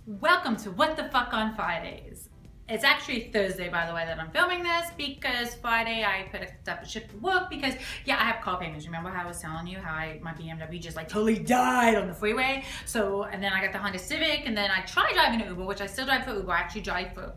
Welcome to What the Fuck on Fridays. It's actually Thursday, by the way, that I'm filming this because Friday I picked up a shift to work because, I have car payments. Remember how I was telling you how my BMW just totally died on the freeway? And then I got the Honda Civic, and then I tried driving an Uber, which I still drive for Uber. I actually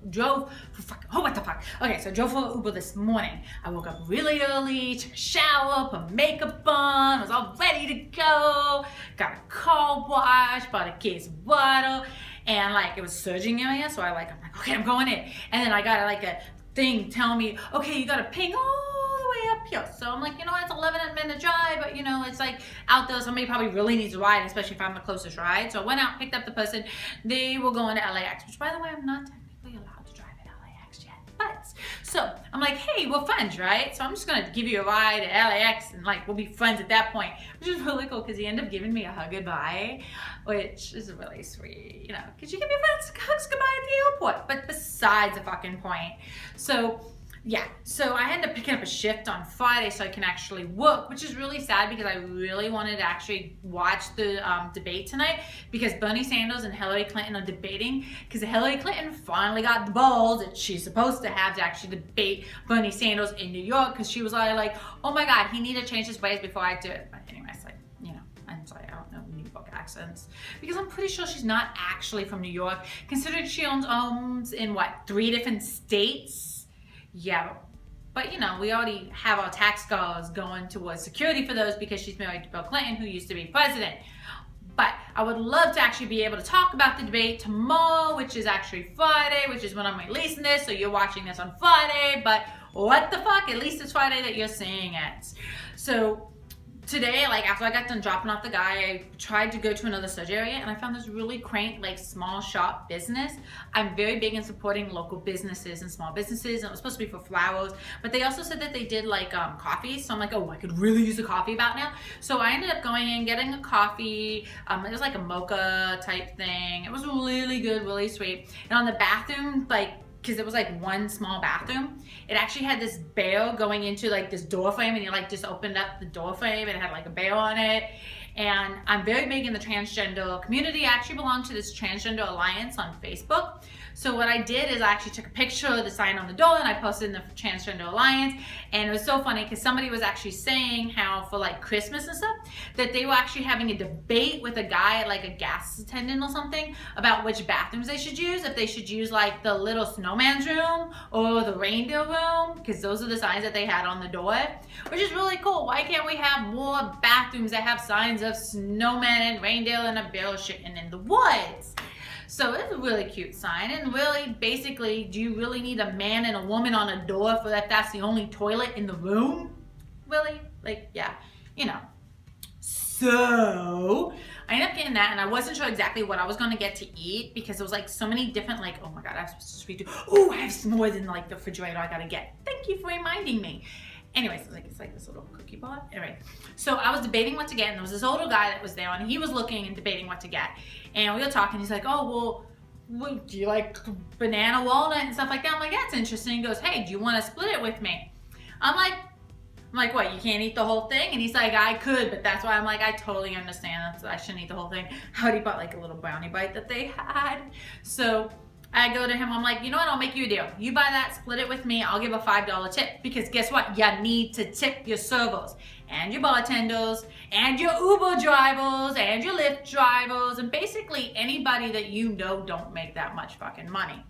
drove for what the fuck? Okay, so I drove for Uber this morning. I woke up really early, took a shower, put makeup on, was all ready to go, got a car wash, bought a case of water. And it was surging in my ear, so I'm like, okay, I'm going in. And then I got a thing telling me, okay, you gotta ping all the way up here. So I'm like, it's 11-minute drive, but it's out there. Somebody probably really needs a ride, especially if I'm the closest ride. So I went out, picked up the person. They were going to LAX, which by the way, I'm not technically allowed to drive at LAX yet. But so I'm like, hey, we're friends, right? So I'm just gonna give you a ride at LAX, and we'll be friends at that point, which is really cool because he ended up giving me a hug goodbye, which is really sweet, because you give your friends hugs goodbye at the airport. But besides the fucking point, so I ended up picking up a shift on Friday so I can actually work, which is really sad because I really wanted to actually watch the debate tonight because Bernie Sanders and Hillary Clinton are debating because Hillary Clinton finally got the balls that she's supposed to have to actually debate Bernie Sanders in New York because she was like, oh my God, he needed to change his ways before I do it. But anyways, I'm sorry, I don't know New York accents because I'm pretty sure she's not actually from New York considering she owns homes in 3 different states. Yeah, but we already have our tax dollars going towards security for those because she's married to Bill Clinton, who used to be president. But I would love to actually be able to talk about the debate tomorrow, which is actually Friday, which is when I'm releasing this. So you're watching this on Friday, but what the fuck? At least it's Friday that you're seeing it. So today, after I got done dropping off the guy, I tried to go to another surgery and I found this really quaint, small shop business. I'm very big in supporting local businesses and small businesses, and it was supposed to be for flowers, but they also said that they did coffee. So I'm like, oh, I could really use a coffee about now. So I ended up going in, getting a coffee. It was a mocha type thing. It was really good, really sweet. And on the bathroom, because it was one small bathroom, it actually had this bell going into this door frame, and you just opened up the door frame and it had a bell on it. And I'm very big in the transgender community. I actually belong to this transgender alliance on Facebook. So what I did is I actually took a picture of the sign on the door and I posted in the transgender alliance. And it was so funny because somebody was actually saying how for Christmas and stuff that they were actually having a debate with a guy at a gas attendant or something about which bathrooms they should use, if they should use the little snowman's room or the reindeer room, because those are the signs that they had on the door, which is really cool. Why can't we have more bathrooms that have signs of snowman and reindeer and a bear shitting in the woods? So it's a really cute sign, and really, basically, do you really need a man and a woman on a door for that's the only toilet in the room? Really? So I ended up getting that, and I wasn't sure exactly what I was going to get to eat because it was so many different, oh my God, I have supposed to oh, I have more than the refrigerator I got to get. Thank you for reminding me. Anyways, it's this little cookie bar. Anyway, so I was debating what to get, and there was this older guy that was there, and he was looking and debating what to get. And we were talking, he's like, oh, well, do you like banana walnut and stuff like that? I'm like, that's interesting. He goes, hey, do you want to split it with me? I'm like, what, you can't eat the whole thing? And he's like, I could, but that's why I'm like, I totally understand. I shouldn't eat the whole thing. I already bought a little brownie bite that they had. So I go to him, I'm like, you know what, I'll make you a deal. You buy that, split it with me, I'll give a $5 tip. Because guess what? You need to tip your servers and your bartenders and your Uber drivers and your Lyft drivers and basically anybody that don't make that much fucking money.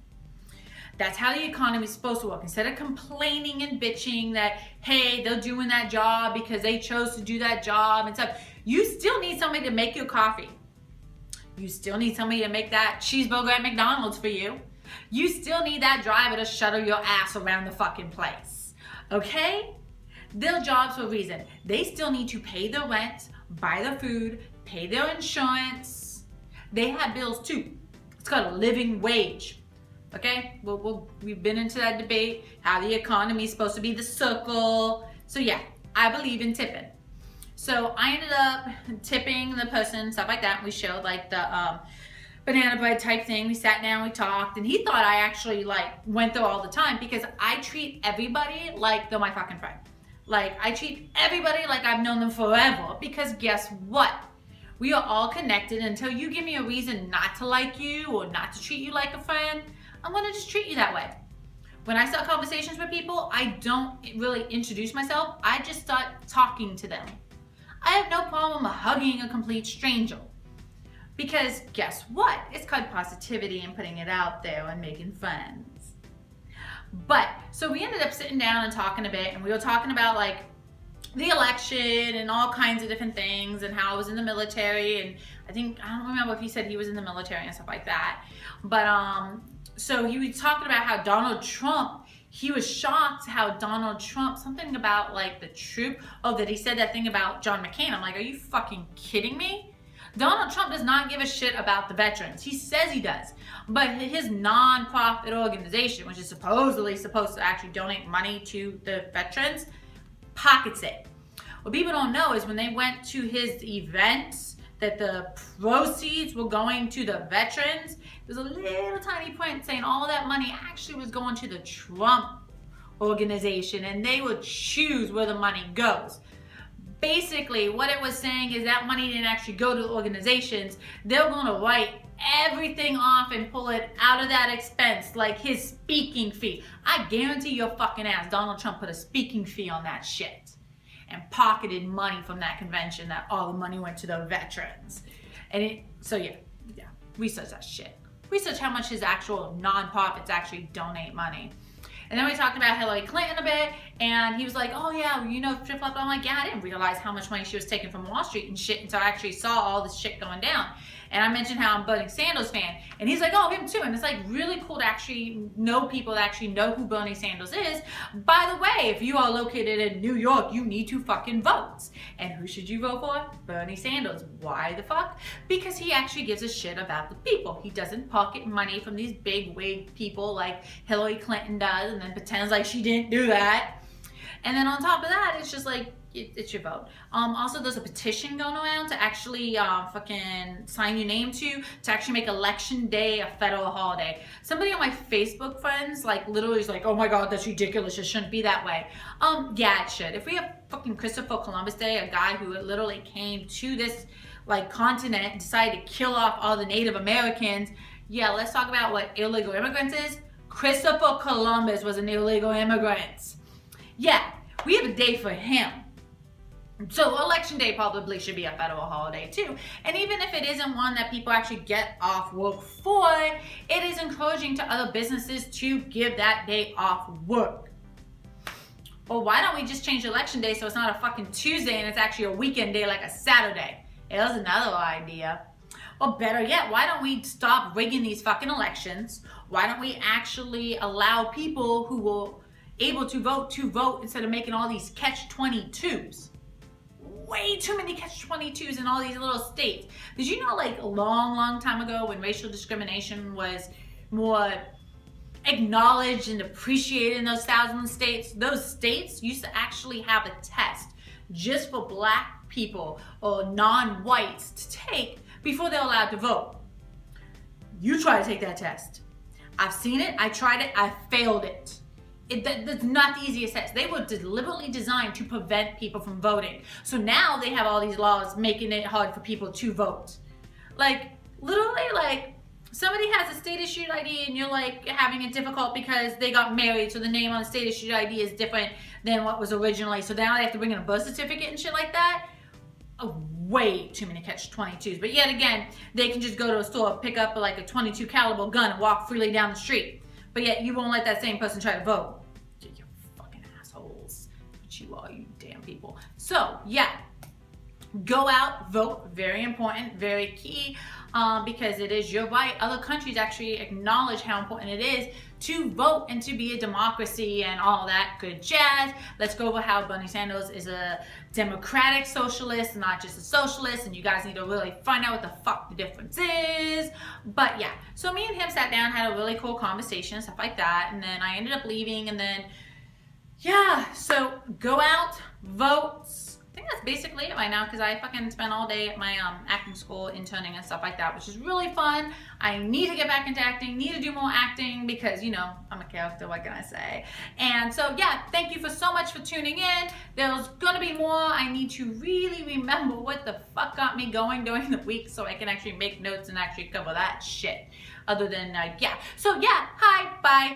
That's how the economy is supposed to work. Instead of complaining and bitching that, hey, they're doing that job because they chose to do that job and stuff, you still need somebody to make your coffee. You still need somebody to make that cheeseburger at McDonald's for you. You still need that driver to shuttle your ass around the fucking place. Okay? Their jobs for a reason. They still need to pay their rent, buy their food, pay their insurance. They have bills too. It's called a living wage. Okay? We've been into that debate, how the economy is supposed to be the circle. So I believe in tipping. So I ended up tipping the person, stuff like that. We showed the banana bread type thing. We sat down, we talked, and he thought I actually went there all the time because I treat everybody like they're my fucking friend. I treat everybody like I've known them forever because guess what? We are all connected. Until you give me a reason not to like you or not to treat you like a friend, I'm gonna just treat you that way. When I start conversations with people, I don't really introduce myself. I just start talking to them. I have no problem hugging a complete stranger. Because guess what? It's called positivity and putting it out there and making friends. But, so we ended up sitting down and talking a bit, and we were talking about like the election and all kinds of different things and how I was in the military, and I don't remember if he said he was in the military and stuff like that. But so he was talking about how Donald Trump, he was shocked how Donald Trump, something about like the troop, that he said that thing about John McCain. I'm like, are you fucking kidding me? Donald Trump does not give a shit about the veterans. He says he does. But his non-profit organization, which is supposedly supposed to actually donate money to the veterans, pockets it. What people don't know is when they went to his events, that the proceeds were going to the veterans, there's a little tiny print saying all that money actually was going to the Trump organization, and they would choose where the money goes. Basically, what it was saying is that money didn't actually go to the organizations. They're going to write everything off and pull it out of that expense, like his speaking fee. I guarantee your fucking ass Donald Trump put a speaking fee on that shit and pocketed money from that convention, that all the money went to the veterans. And research that shit. Research how much his actual non-profits actually donate money. And then we talked about Hillary Clinton a bit, and he was like, oh yeah, you know, flip-flop. I'm like, yeah, I didn't realize how much money she was taking from Wall Street and shit until I actually saw all this shit going down. And I mentioned how I'm a Bernie Sanders fan, and he's like, oh, him too. And it's like really cool to actually know people that actually know who Bernie Sanders is. By the way, if you are located in New York, you need to fucking vote. And who should you vote for? Bernie Sanders. Why the fuck? Because he actually gives a shit about the people. He doesn't pocket money from these big wig people like Hillary Clinton does and then pretends like she didn't do that. And then on top of that, it's just like, it's your vote. Also, there's a petition going around to actually fucking sign your name to actually make Election Day a federal holiday. Somebody on my Facebook friends like literally is like, oh my god, that's ridiculous. It shouldn't be that way. Yeah, it should. If we have fucking Christopher Columbus Day, a guy who literally came to this like continent and decided to kill off all the Native Americans, yeah, let's talk about what illegal immigrants is. Christopher Columbus was an illegal immigrant. Yeah, we have a day for him. So Election Day probably should be a federal holiday too. And even if it isn't one that people actually get off work for, it is encouraging to other businesses to give that day off work. Or why don't we just change Election Day so it's not a fucking Tuesday and it's actually a weekend day like a Saturday? There's another idea. Or better yet, why don't we stop rigging these fucking elections? Why don't we actually allow people who were able to vote instead of making all these catch-22s? Way too many catch-22s in all these little states. Did you know like a long time ago when racial discrimination was more acknowledged and appreciated in those those states used to actually have a test just for black people or non-whites to take before they're allowed to vote. You try to take that test. I've seen it, I tried it, I failed it. That's not the easiest test. They were deliberately designed to prevent people from voting. So now they have all these laws making it hard for people to vote. Like, literally, like, somebody has a state issued ID and you're like having it difficult because they got married, so the name on the state issued ID is different than what was originally. So now they have to bring in a birth certificate and shit like that. Way too many catch-22s. But yet again, they can just go to a store, pick up like a 22 caliber gun and walk freely down the street. But yet you won't let that same person try to vote. You fucking assholes. But you are, you damn people. So yeah, go out, vote. Very important, very key, because it is your right. Other countries actually acknowledge how important it is to vote and to be a democracy and all that good jazz. Let's go over how Bernie Sanders is a democratic socialist, not just a socialist, and you guys need to really find out what the fuck the difference is. But yeah, so me and him sat down, had a really cool conversation, stuff like that, and then I ended up leaving, and then yeah, so go out, vote. I think that's basically it right now because I fucking spent all day at my acting school interning and stuff like that, which is really fun. I need to get back into acting, need to do more acting because, you know, I'm a character, what can I say? And so, yeah, thank you for so much for tuning in. There's gonna be more. I need to really remember what the fuck got me going during the week so I can actually make notes and actually cover that shit. Other than, yeah. So, yeah, hi, bye.